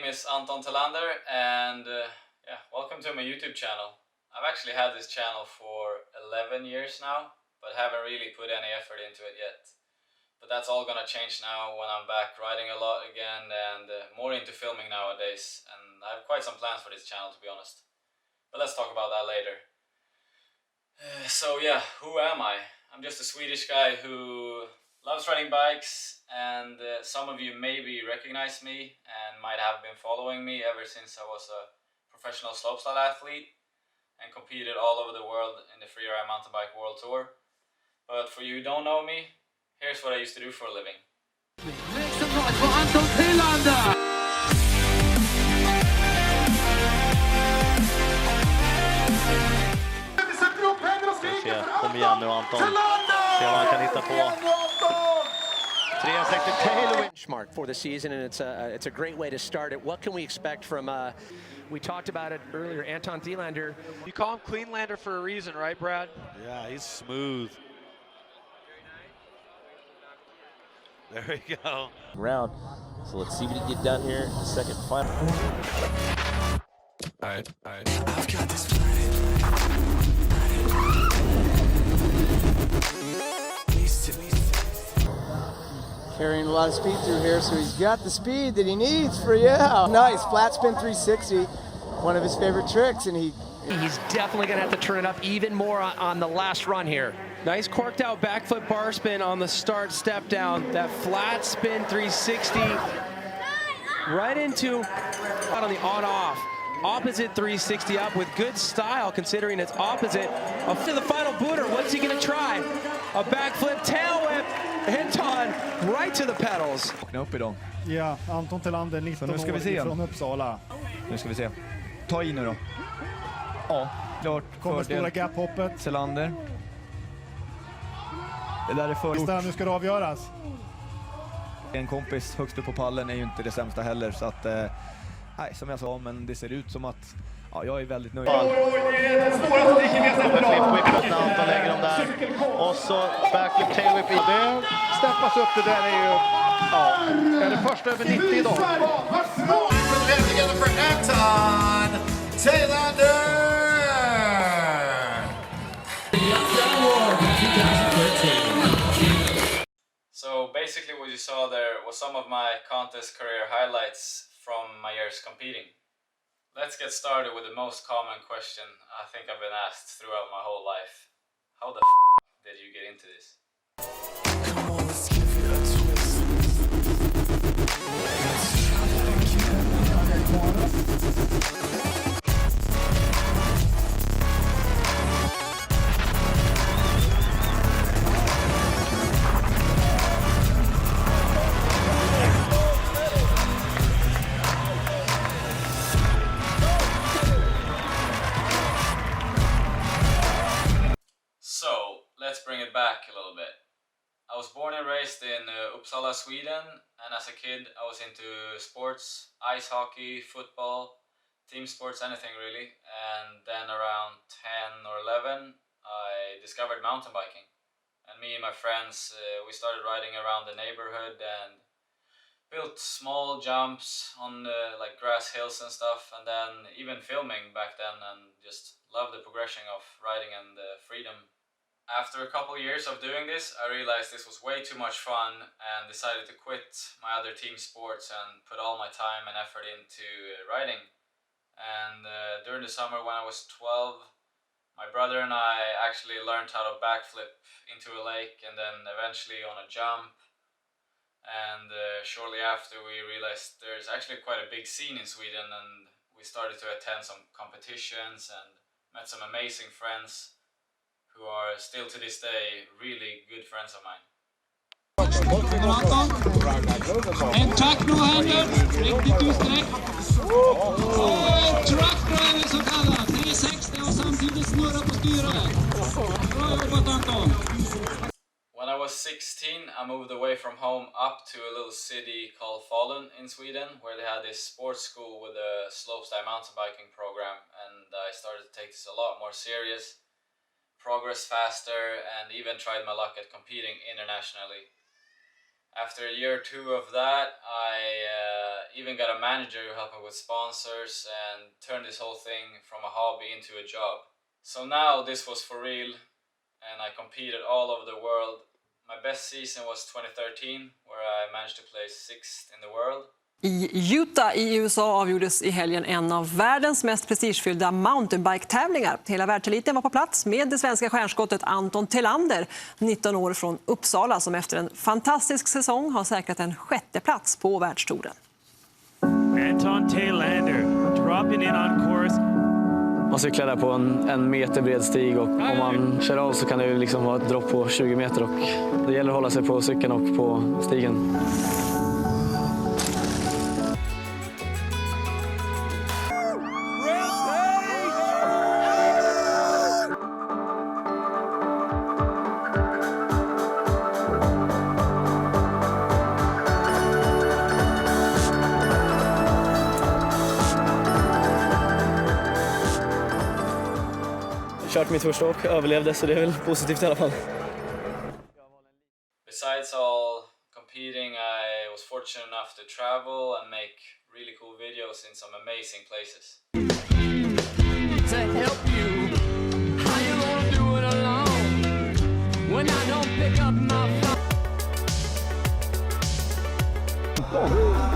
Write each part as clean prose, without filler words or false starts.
name is Anton Thelander, and welcome to my YouTube channel. I've actually had this channel for 11 years now, but haven't really put any effort into it yet. But that's all gonna change now when I'm back riding a lot again and more into filming nowadays. And I have quite some plans for this channel, to be honest. But let's talk about that later. So yeah, who am I? I'm just a Swedish guy who loves riding bikes, and some of you maybe recognize me and might have been following me ever since I was a professional slopestyle athlete and competed all over the world in the Freeride Mountain Bike World Tour. But for you who don't know me, here's what I used to do for a living. Make some noise for Anton Thelander! Kom igen nu Anton. Se vad han kan hitta på. 360 tailwind. Benchmark for the season, and it's a great way to start it. What can we expect from? We talked about it earlier. Anton Thelander. You call him Cleanlander for a reason, right, Brad? Yeah, he's smooth. There we go. Round. So let's see what he get done here in the second final. All right. I've got this carrying a lot of speed through here, so he's got the speed that he needs for, nice, flat spin 360, one of his favorite tricks, and He's definitely going to have to turn it up even more on the last run here. Nice corked out back foot bar spin on the start step down. That flat spin 360 right into on the on-off. Opposite 360 up with good style considering it's opposite. Up to the final booter, what's he going to try? A backflip tail whip. Anton right to the pedals. Upp idag. Ja, Anton Thelander, 19 år från Uppsala. Nu ska vi se. Ta i nu då. Ja, klart. Kommer stora gap-hoppet. Thelander. Det där är för... Nu ska det avgöras. En kompis högst upp på pallen är ju inte det sämsta heller, så att... nej, som jag sa, men det ser ut som att... Ja, jag är väldigt nöjd. Anton lägger dem där. Och så backflip tailwhip in. Det steppas upp, det där är ju... Ja, är det första över 90 idag? together for Anton Thelander! So basically what you saw there was some of my contest career highlights from my years competing. Let's get started with the most common question I think I've been asked throughout my whole life. How the did you get into this? Come on, let's give it a twist. So, let's bring it back a little bit. I was born and raised in Uppsala, Sweden, and as a kid I was into sports, ice hockey, football, team sports, anything really. And then around 10 or 11 I discovered mountain biking. And me and my friends, we started riding around the neighborhood and built small jumps on like grass hills and stuff, and then even filming back then, and just loved the progression of riding and the freedom. After a couple years of doing this, I realized this was way too much fun and decided to quit my other team sports and put all my time and effort into riding. And during the summer when I was 12, my brother and I actually learned how to backflip into a lake and then eventually on a jump. And shortly after we realized there's actually quite a big scene in Sweden, and we started to attend some competitions and met some amazing friends who are still to this day really good friends of mine. En tack nu händer, riktigt utsträckt. Truck driver så kallat, 360 och samtidigt snurra på styret. Bra jobbat Anton! When I was 16, I moved away from home up to a little city called Falun in Sweden, where they had this sports school with a slopestyle mountain biking program, and I started to take this a lot more serious, progress faster, and even tried my luck at competing internationally. After a year or two of that, I even got a manager who helped me with sponsors and turned this whole thing from a hobby into a job. So now this was for real, and I competed all over the world. My best season was 2013, where I managed to place 6th in the world. I Utah i USA avgjordes i helgen en av världens mest prestigefyllda mountainbike-tävlingar. Hela världseliten var på plats med det svenska stjärnskottet Anton Thelander, 19 år från Uppsala, som efter en fantastisk säsong har säkrat en 6:e plats på världstouren. Anton Thelander dropping in on course. Man cyklar där på en meter bred stig, och om man kör av så kan det ju liksom vara ett dropp på 20 meter, och det gäller att hålla sig på cykeln och på stigen. Kört mitt första åk, överlevde, så det är väl positivt i alla fall. Besides all competing, I was fortunate enough to travel and make really cool videos in some amazing places. To help you, how you gonna do it alone when I don't pick up my phone?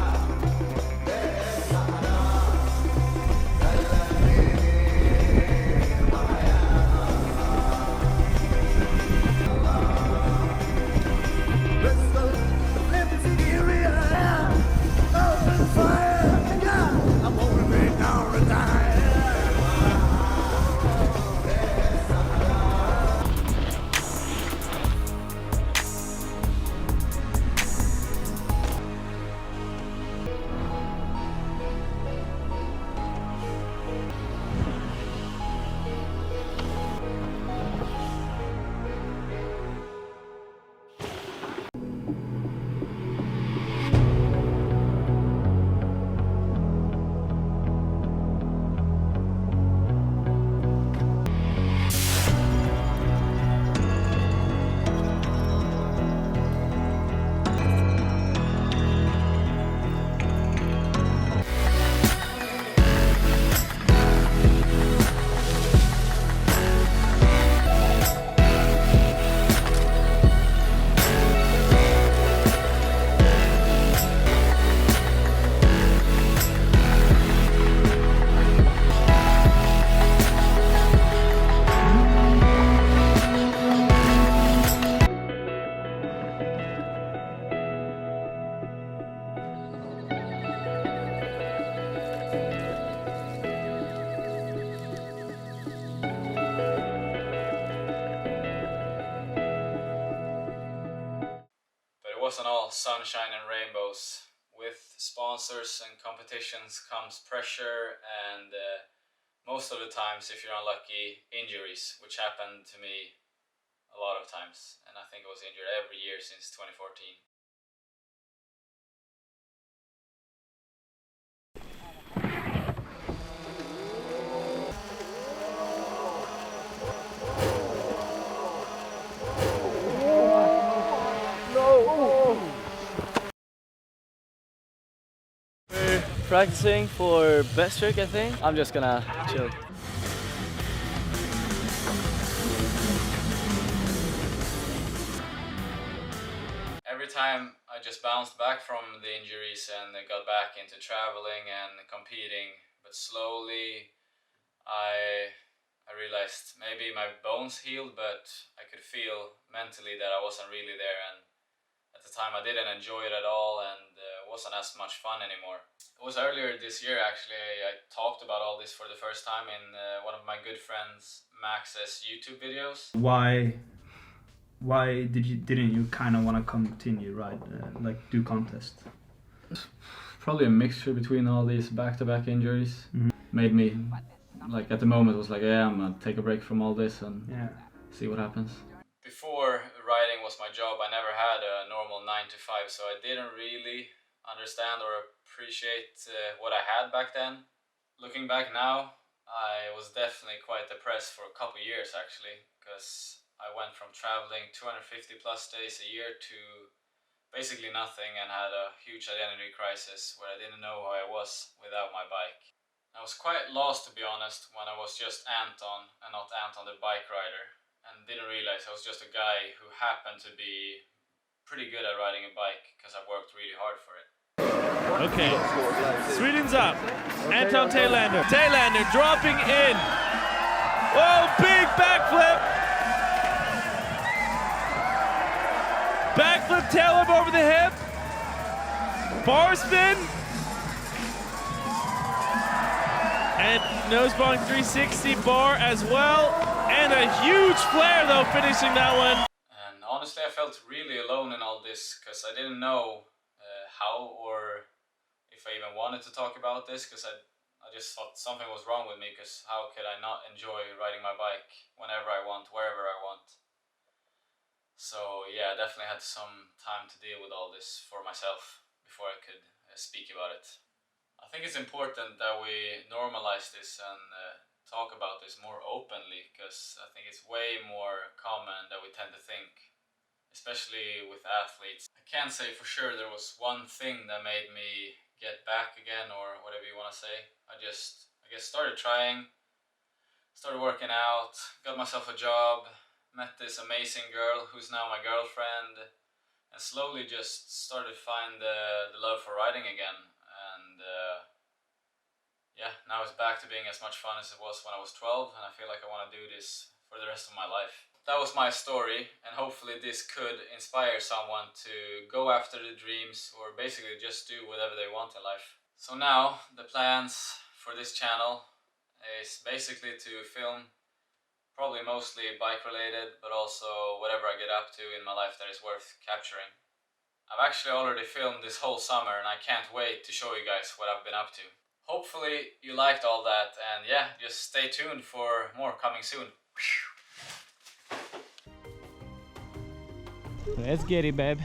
It wasn't all sunshine and rainbows. With sponsors and competitions comes pressure and most of the times, if you're unlucky, injuries, which happened to me a lot of times, and I think I was injured every year since 2014. Practicing for best trick, I think. I'm just gonna chill. Every time I just bounced back from the injuries and got back into traveling and competing, but slowly I realized maybe my bones healed, but I could feel mentally that I wasn't really there, and at the time I didn't enjoy it at all, and it wasn't as much fun anymore. It was earlier this year actually, I talked about all this for the first time in one of my good friends Max's YouTube videos. Why didn't you kind of want to continue, right? Like do contest? Probably a mixture between all these back-to-back injuries. Made me, like at the moment was like, yeah, I'm gonna take a break from all this and see what happens. Before riding was my job, I never had a normal 9 to 5, so I didn't really understand or appreciate what I had back then. Looking back now, I was definitely quite depressed for a couple years actually, because I went from traveling 250 plus days a year to basically nothing and had a huge identity crisis where I didn't know who I was without my bike. I was quite lost, to be honest, when I was just Anton and not Anton the bike rider, and didn't realize I was just a guy who happened to be pretty good at riding a bike because I worked really hard for it. Okay, Sweden's up. Anton Thelander. Thelander dropping in. Oh, big backflip. Backflip tail whip over the hip. Bar spin. And nosebong 360 bar as well. And a huge flare though, finishing that one. And honestly, I felt really alone in all this because I didn't know how or if I even wanted to talk about this, because I just thought something was wrong with me, because how could I not enjoy riding my bike whenever I want, wherever I want. So yeah, I definitely had some time to deal with all this for myself before I could speak about it. I think it's important that we normalize this and talk about this more openly, because I think it's way more common than we tend to think, especially with athletes. I can't say for sure there was one thing that made me get back again, or whatever you want to say. I guess started trying, started working out, got myself a job, met this amazing girl who's now my girlfriend, and slowly just started to find the love for riding again. And yeah, now it's back to being as much fun as it was when I was 12, and I feel like I want to do this for the rest of my life. That was my story, and hopefully this could inspire someone to go after the dreams, or basically just do whatever they want in life. So now, the plans for this channel is basically to film probably mostly bike related, but also whatever I get up to in my life that is worth capturing. I've actually already filmed this whole summer, and I can't wait to show you guys what I've been up to. Hopefully you liked all that, and yeah, just stay tuned for more coming soon. Let's get it, babe.